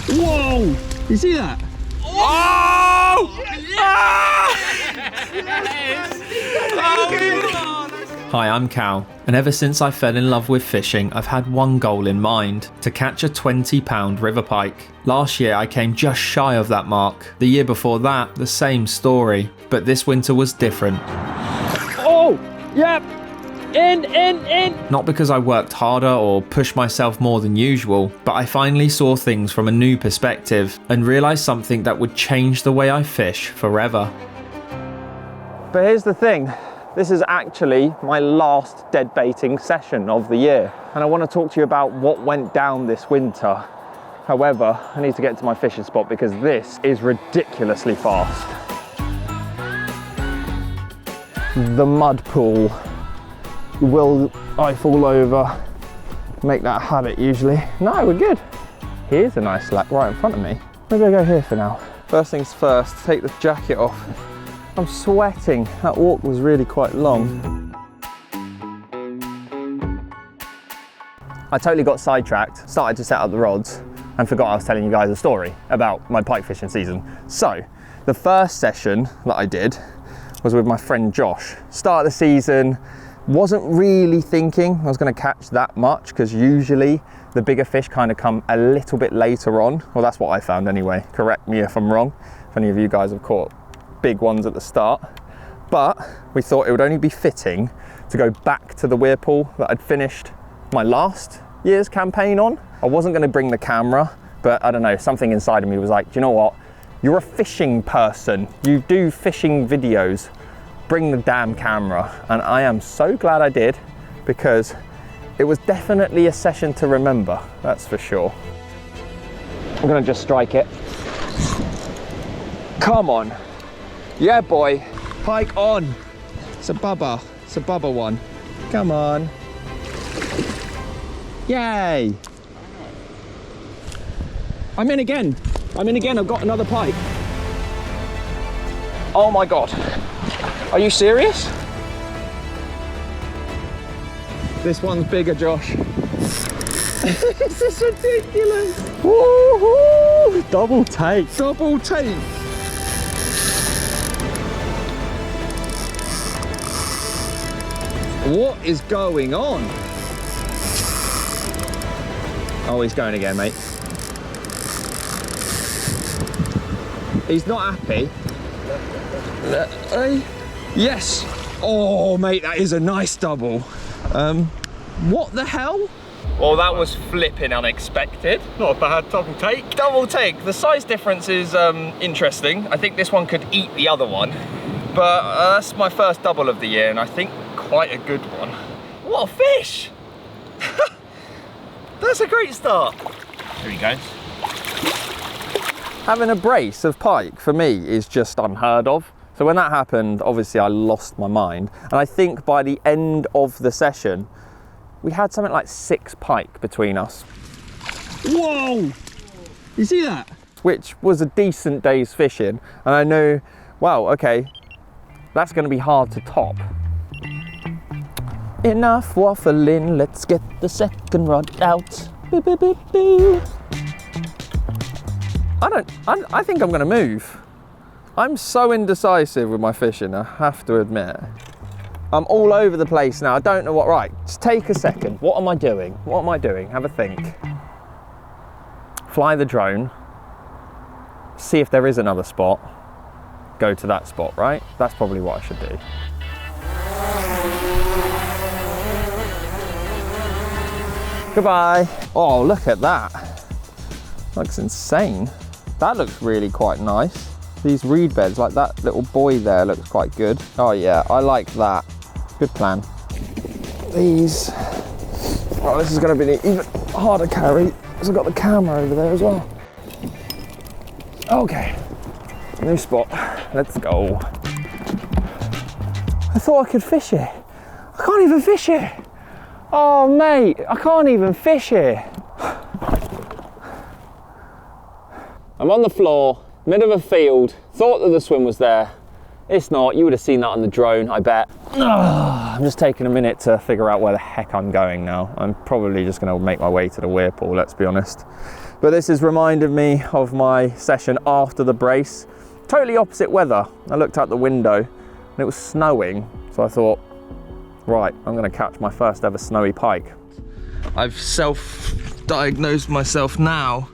Whoa! You see that? Oh! Hi, I'm Cal, and ever since I fell in love with fishing, I've had one goal in mind: to catch a 20-pound river pike. Last year I came just shy of that mark. The year before that, the same story. But this winter was different. Oh! Yep! In! Not because I worked harder or pushed myself more than usual, but I finally saw things from a new perspective and realised something that would change the way I fish forever. But here's the thing. This is actually my last dead baiting session of the year. And I want to talk to you about what went down this winter. However, I need to get to my fishing spot because this is ridiculously fast. The mud pool. Will I fall over? Make that a habit usually. No, we're good. Here's a nice slack right in front of me. Maybe I go here for now. First things first, take the jacket off. I'm sweating. That walk was really quite long. I totally got sidetracked, started to set up the rods and forgot I was telling you guys a story about my pike fishing season. So, the first session that I did was with my friend Josh. Start of the season, wasn't really thinking I was going to catch that much because usually the bigger fish kind of come a little bit later on. Well, that's what I found anyway. Correct me if I'm wrong, if any of you guys have caught big ones at the start. But we thought it would only be fitting to go back to the weir pool that I'd finished my last year's campaign on. I wasn't going to bring the camera, but I don't know, something inside of me was like, do you know what? You're a fishing person. You do fishing videos. Bring the damn camera. And I am so glad I did, because it was definitely a session to remember, that's for sure. I'm gonna just strike it. Come on. Yeah, boy. Pike on. It's a bubba. It's a bubba one. Come on. Yay. I'm in again. I've got another pike. Oh my God. Are you serious? This one's bigger, Josh. This is ridiculous. Woohoo! Double take. Double take. What is going on? Oh, he's going again, mate. He's not happy. Yes. Oh, mate, that is a nice double. What the hell? Well, that was flipping unexpected. Not a bad double take. Double take. The size difference is interesting. I think this one could eat the other one. But that's my first double of the year, and I think quite a good one. What a fish! That's a great start. Here he goes. Having a brace of pike for me is just unheard of. So when that happened, obviously I lost my mind. And I think by the end of the session, we had something like 6 pike between us. Whoa! You see that? Which was a decent day's fishing. And I know, wow, okay, that's gonna be hard to top. Enough waffling, let's get the second rod out. Boo, boo, boo, boo. I think I'm gonna move. I'm so indecisive with my fishing, I have to admit. I'm all over the place now, I don't know what, right, just take a second. What am I doing? What am I doing? Have a think. Fly the drone, see if there is another spot, go to that spot, right? That's probably what I should do. Goodbye. Oh, look at that. Looks insane. That looks really quite nice. These reed beds, like that little buoy there looks quite good. Oh yeah, I like that. Good plan. These, oh, this is gonna be an even harder carry because I've got the camera over there as well. Okay, new spot, let's go. I thought I could fish here. I can't even fish here. Oh mate, I can't even fish here. I'm on the floor, middle of a field, thought that the swim was there. It's not, you would have seen that on the drone, I bet. I'm just taking a minute to figure out where the heck I'm going now. I'm probably just gonna make my way to the weir pool, let's be honest. But this has reminded me of my session after the brace. Totally opposite weather. I looked out the window and it was snowing. So I thought, right, I'm gonna catch my first ever snowy pike. I've self-diagnosed myself now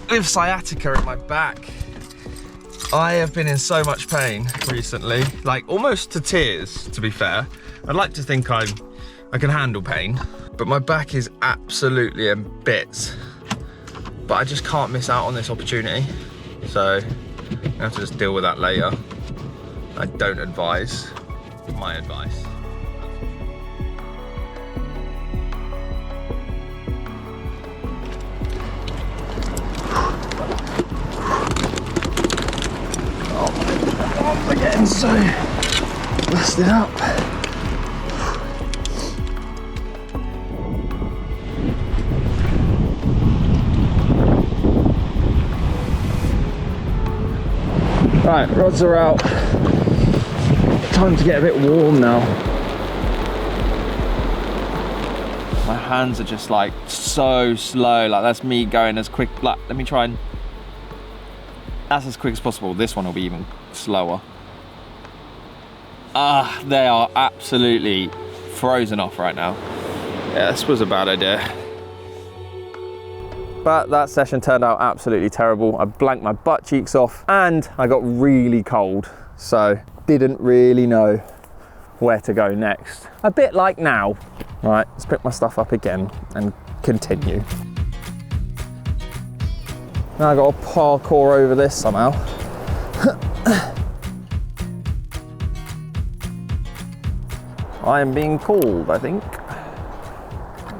with sciatica in my back. I have been in so much pain recently, like almost to tears, to be fair. I'd like to think I can handle pain, but my back is absolutely in bits. But I just can't miss out on this opportunity. So I have to just deal with that later. I don't advise my advice. I'm getting so busted up. Right, rods are out. Time to get a bit warm now. My hands are just like so slow, like that's me going as quick, like let me try and, that's as quick as possible. This one will be even slower. They are absolutely frozen off right now. Yeah, this was a bad idea. But that session turned out absolutely terrible. I blanked my butt cheeks off and I got really cold. So didn't really know where to go next. A bit like now. Right, let's pick my stuff up again and continue. Now I've got to parkour over this somehow. I am being called, I think.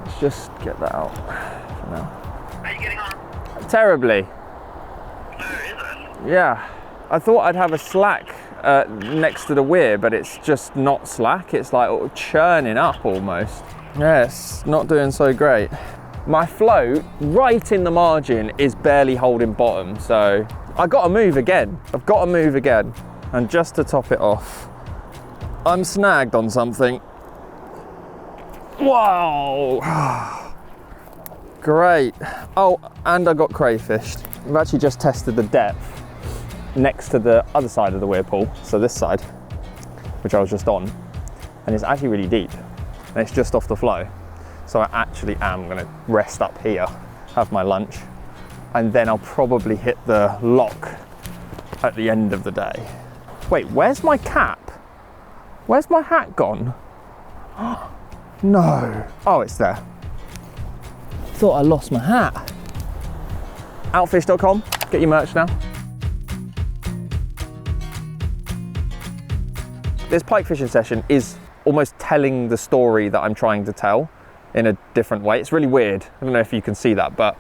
Let's just get that out for now. Are you getting on? Terribly. No, is it? Yeah. I thought I'd have a slack next to the weir, but it's just not slack. It's like churning up almost. Yeah, it's not doing so great. My float right in the margin is barely holding bottom, so I gotta move again. I've gotta move again. And just to top it off, I'm snagged on something. Wow. Great. Oh, and I got crayfished. I've actually just tested the depth next to the other side of the weir pool, so this side, which I was just on, and it's actually really deep, and it's just off the flow. So I actually am gonna rest up here, have my lunch, and then I'll probably hit the lock at the end of the day. Wait, where's my cap? Where's my hat gone? No. Oh, it's there. Thought I lost my hat. Outfish.com, get your merch now. This pike fishing session is almost telling the story that I'm trying to tell in a different way. It's really weird. I don't know if you can see that, but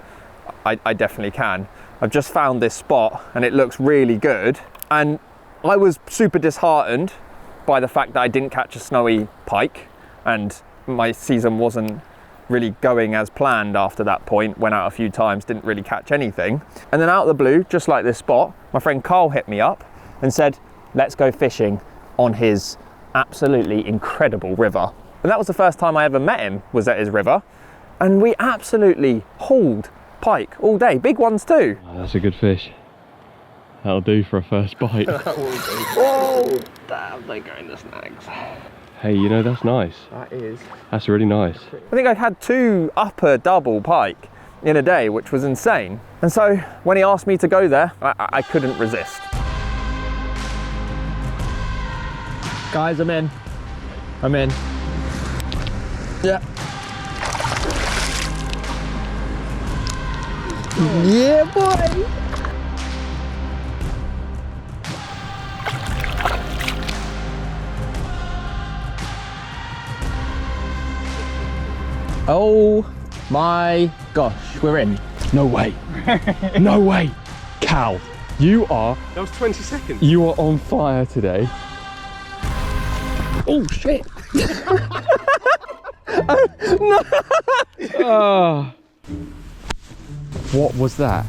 I definitely can. I've just found this spot and it looks really good. And I was super disheartened by the fact that I didn't catch a snowy pike and my season wasn't really going as planned after that point. Went out a few times, didn't really catch anything. And then out of the blue, just like this spot, my friend Carl hit me up and said, let's go fishing on his absolutely incredible river. And that was the first time I ever met him, was at his river. And we absolutely hauled pike all day, big ones too. Oh, that's a good fish. That'll do for a first bite. Oh, damn, they're going to snags. Hey, you know, that's nice. That is. That's really nice. I think I had 2 upper double pike in a day, which was insane. And so when he asked me to go there, I couldn't resist. Guys, I'm in. I'm in. Yeah. Yeah, boy. Oh my gosh, we're in. No way. No way. Cal, you are... That was 20 seconds. You are on fire today. Oh shit. No. Oh. What was that?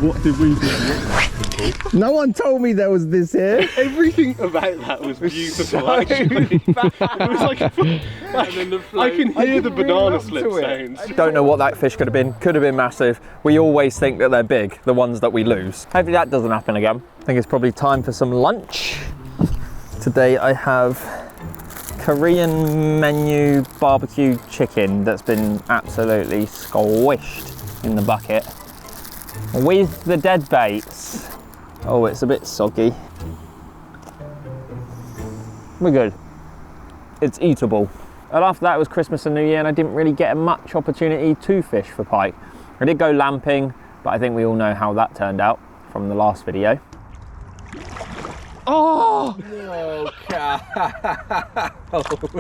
What did we do? No one told me there was this here. Everything about that was beautiful, actually. It was like, I can hear the banana slip sounds. Don't know what that fish could have been. Could have been massive. We always think that they're big, the ones that we lose. Hopefully that doesn't happen again. I think it's probably time for some lunch. Today I have Korean menu barbecue chicken that's been absolutely squished in the bucket with the dead baits. Oh, it's a bit soggy. We're good. It's eatable. And after that it was Christmas and New Year and I didn't really get much opportunity to fish for pike. I did go lamping, but I think we all know how that turned out from the last video. Oh! Oh, cow.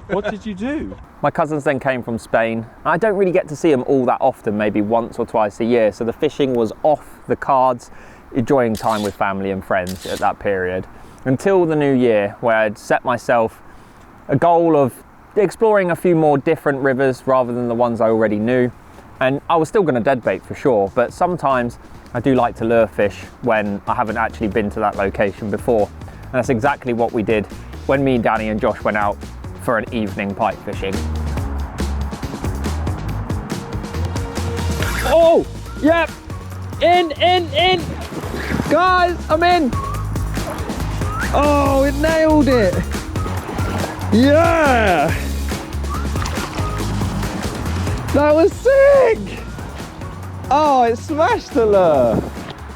What did you do? My cousins then came from Spain. I don't really get to see them all that often, maybe once or twice a year. So the fishing was off the cards, enjoying time with family and friends at that period. Until the new year, where I'd set myself a goal of exploring a few more different rivers rather than the ones I already knew. And I was still going to deadbait for sure, but sometimes I do like to lure fish when I haven't actually been to that location before. And that's exactly what we did when me, Danny and Josh went out for an evening pike fishing. Oh, yep, in. Guys, I'm in. Oh, it nailed it. Yeah. That was sick. Oh, it smashed the lure.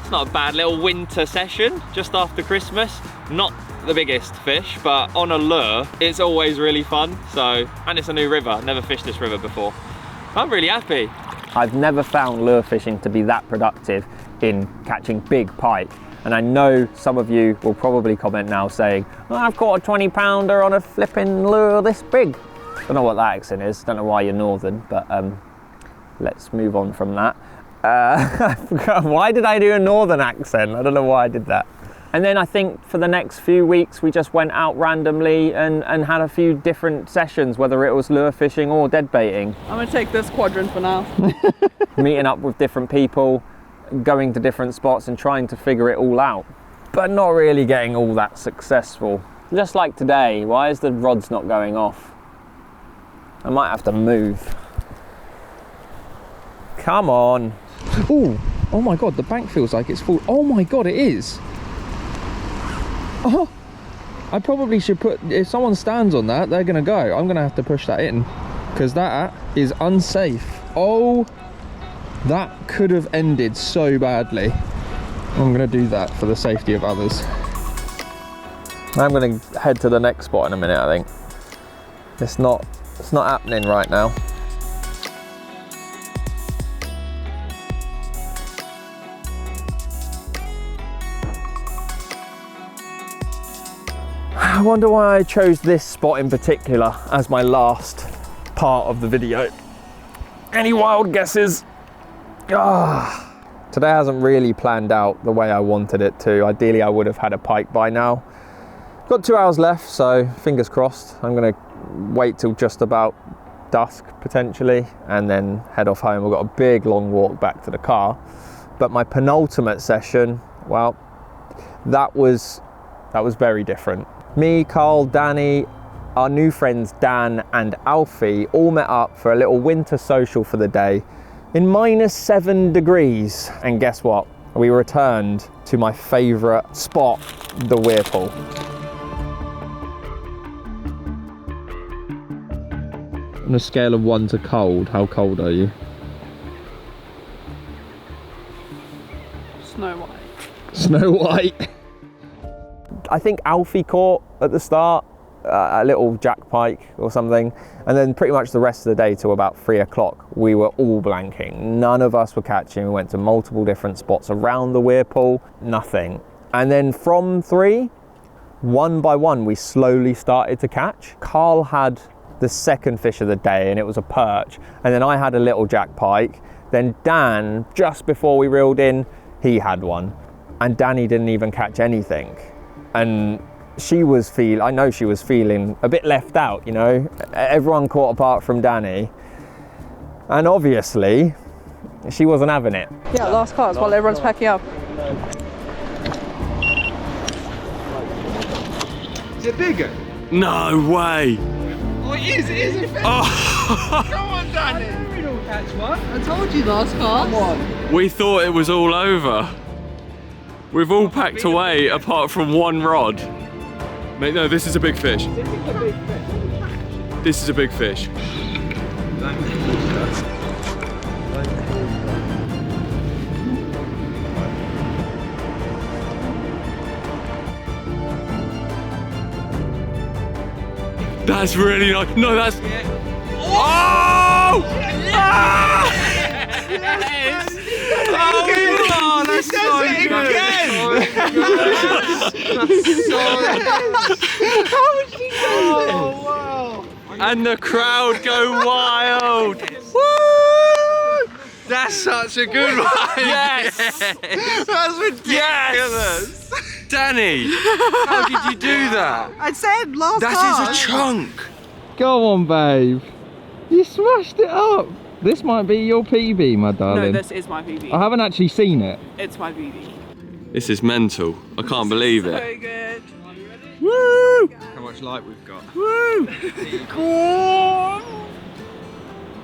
It's not a bad little winter session just after Christmas. Not the biggest fish, but on a lure, it's always really fun. So, and it's a new river. I've never fished this river before. I'm really happy. I've never found lure fishing to be that productive in catching big pike. And I know some of you will probably comment now saying, oh, I've caught a 20-pounder on a flipping lure this big. Don't know what that accent is, don't know why you're northern, but let's move on from that. Why did I do a northern accent? I don't know why I did that. And then I think for the next few weeks we just went out randomly and had a few different sessions, whether it was lure fishing or dead baiting. I'm gonna take this quadrant for now. Meeting up with different people, going to different spots and trying to figure it all out, but not really getting all that successful. Just like today, why is the rods not going off? I might have to move. Come on. Oh my God, the bank feels like it's full. Oh my God, it is. Oh, I probably should put, if someone stands on that, they're gonna go. I'm gonna have to push that in because that is unsafe. Oh, that could have ended so badly. I'm gonna do that for the safety of others. I'm gonna head to the next spot in a minute, I think. It's not happening right now. I wonder why I chose this spot in particular as my last part of the video. Any wild guesses? Today hasn't really planned out the way I wanted it to. Ideally, I would have had a pike by now. Got 2 hours left, so fingers crossed. I'm gonna wait till just about dusk potentially and then head off home. We've got a big long walk back to the car. But my penultimate session, well, that was very different. Me, Carl, Danny, our new friends Dan and Alfie all met up for a little winter social for the day in -7 degrees. And guess what? We returned to my favourite spot, the Whirlpool. On a scale of 1 to cold, how cold are you? Snow White. Snow White. I think Alfie caught at the start a little jack pike or something, and then pretty much the rest of the day till about 3 o'clock we were all blanking. None of us were catching. We went to multiple different spots around the Whirlpool, nothing. And then from 3, one by one we slowly started to catch. Carl had the second fish of the day and it was a perch, and then I had a little jack pike. Then Dan, just before we reeled in, he had one, and Danny didn't even catch anything. And I know she was feeling a bit left out, you know. Everyone caught apart from Danny. And obviously, She wasn't having it. Yeah, last cast while everyone's packing up. Is it bigger? No way. Oh, it is a fish. Oh. Come on, Danny. We'll catch one. I told you last cast. Come on. We thought it was all over. We've all packed away apart from one rod. Mate, no, this is a big fish. This is a big fish. That's really nice. No, that's. Oh! Ah! Yes! Oh, that's so good. Oh, wow. And the crowd go wild. Woo! That's such a good one. Yes! That's ridiculous. Yes! Danny, how did you do that? I said last That is a chunk. Go on, babe. You smashed it up. This might be your PB, my darling. No, this is my PB. I haven't actually seen it. It's my PB. This is mental. I can't believe it. So good. Woo! How much light we've got. Woo!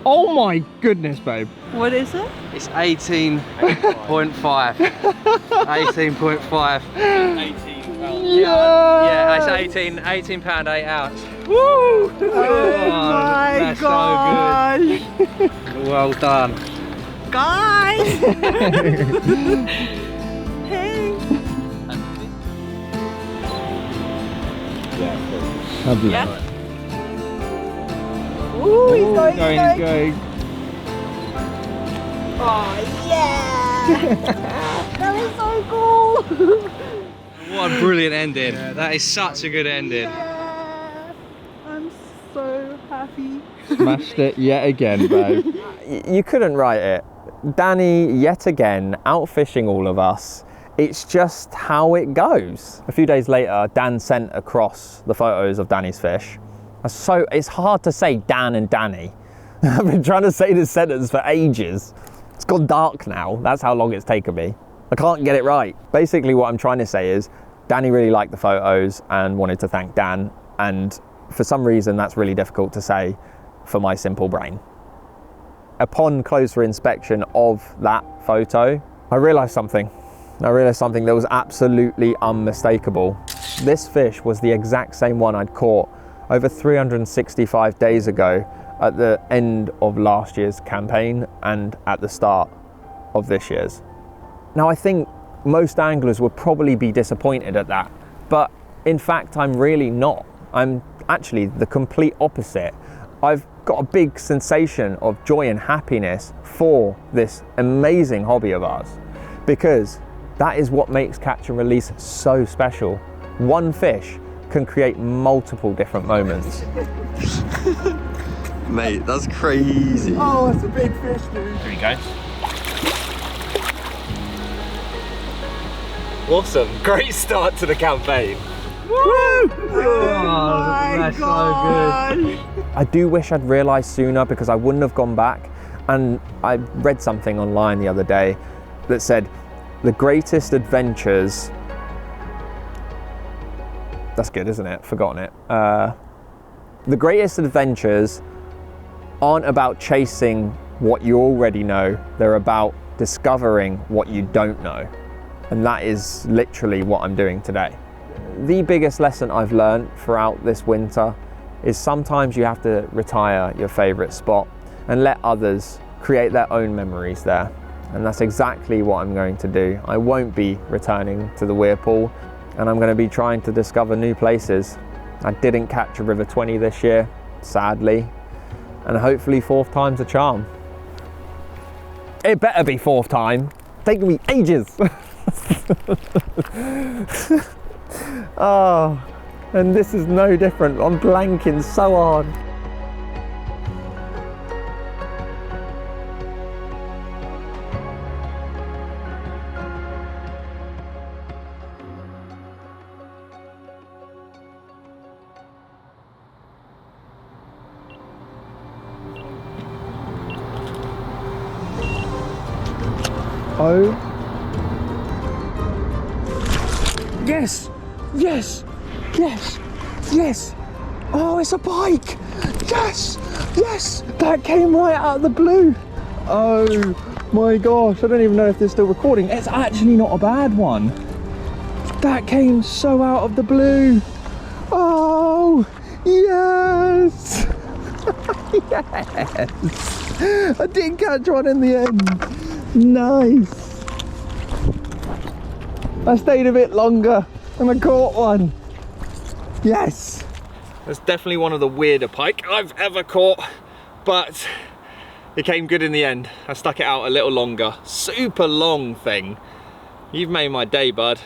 Oh my goodness, babe. What is it? It's 18.5. 18.5. Yeah! It's 18 pound 8 ounce. Woo! Oh my that's so gosh. Well done. Guys! Hey! Lovely. Yeah. Ooh, he's going, he's going. going. Oh, yeah! That is so cool! What a brilliant ending. Yeah, that is such a good ending. Yeah. I'm so happy. Smashed it yet again, babe. You couldn't write it. Danny, yet again, outfishing all of us. It's just how it goes. A few days later, Dan sent across the photos of Danny's fish. It's hard to say Dan and Danny. I've been trying to say this sentence for ages. It's gone dark now. That's how long it's taken me. I can't get it right. Basically what I'm trying to say is Danny really liked the photos and wanted to thank Dan. And for some reason, that's really difficult to say for my simple brain. Upon closer inspection of that photo, I realized something. I realized something that was absolutely unmistakable. This fish was the exact same one I'd caught over 365 days ago at the end of last year's campaign and at the start of this year's. Now I think most anglers would probably be disappointed at that, but in fact I'm really not. I'm actually the complete opposite. I've got a big sensation of joy and happiness for this amazing hobby of ours, because that is what makes catch and release so special. One fish can create multiple different moments. Mate, that's crazy. Oh, it's a big fish, dude. Here you go. Awesome, great start to the campaign. Oh, that's so good. I do wish I'd realised sooner, because I wouldn't have gone back. And I read something online the other day that said the greatest adventures, that's good, isn't it? Forgotten it. The greatest adventures aren't about chasing what you already know, they're about discovering what you don't know. And that is literally what I'm doing today. The biggest lesson I've learned throughout this winter is sometimes you have to retire your favourite spot and let others create their own memories there. And that's exactly what I'm going to do. I won't be returning to the weir pool, and I'm going to be trying to discover new places. I didn't catch a River 20 this year, sadly, and hopefully fourth time's a charm. It better be fourth time. Taking me ages. Oh, and this is no different. I'm blanking so hard. Oh. Yes! Yes! Yes! Yes! Oh, it's a pike! Yes! Yes! That came right out of the blue! Oh my gosh, I don't even know if they're still recording. It's actually not a bad one. That came so out of the blue. Oh, yes! Yes! I did catch one in the end. Nice. I stayed a bit longer and I caught one. Yes. That's definitely one of the weirder pike I've ever caught, but it came good in the end. I stuck it out a little longer. Super long thing. You've made my day, bud.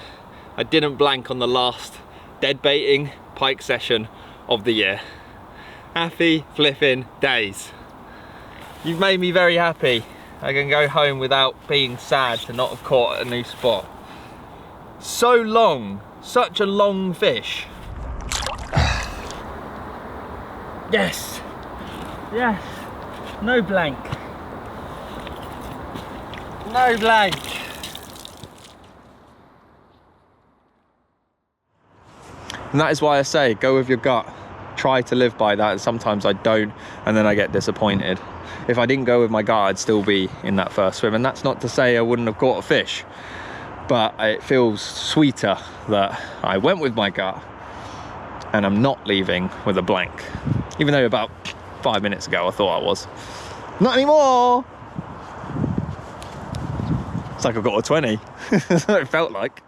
I didn't blank on the last dead baiting pike session of the year. Happy flipping days. You've made me very happy. I can go home without being sad to not have caught a new spot. So long, such a long fish. Yes, yes, no blank. No blank. And that is why I say, go with your gut. Try to live by that, and sometimes I don't, and then I get disappointed. If I didn't go with my gut, I'd still be in that first swim, and that's not to say I wouldn't have caught a fish, but it feels sweeter that I went with my gut, and I'm not leaving with a blank. Even though about 5 minutes ago I thought I was. Not anymore! It's like I've got a 20. That's what it felt like.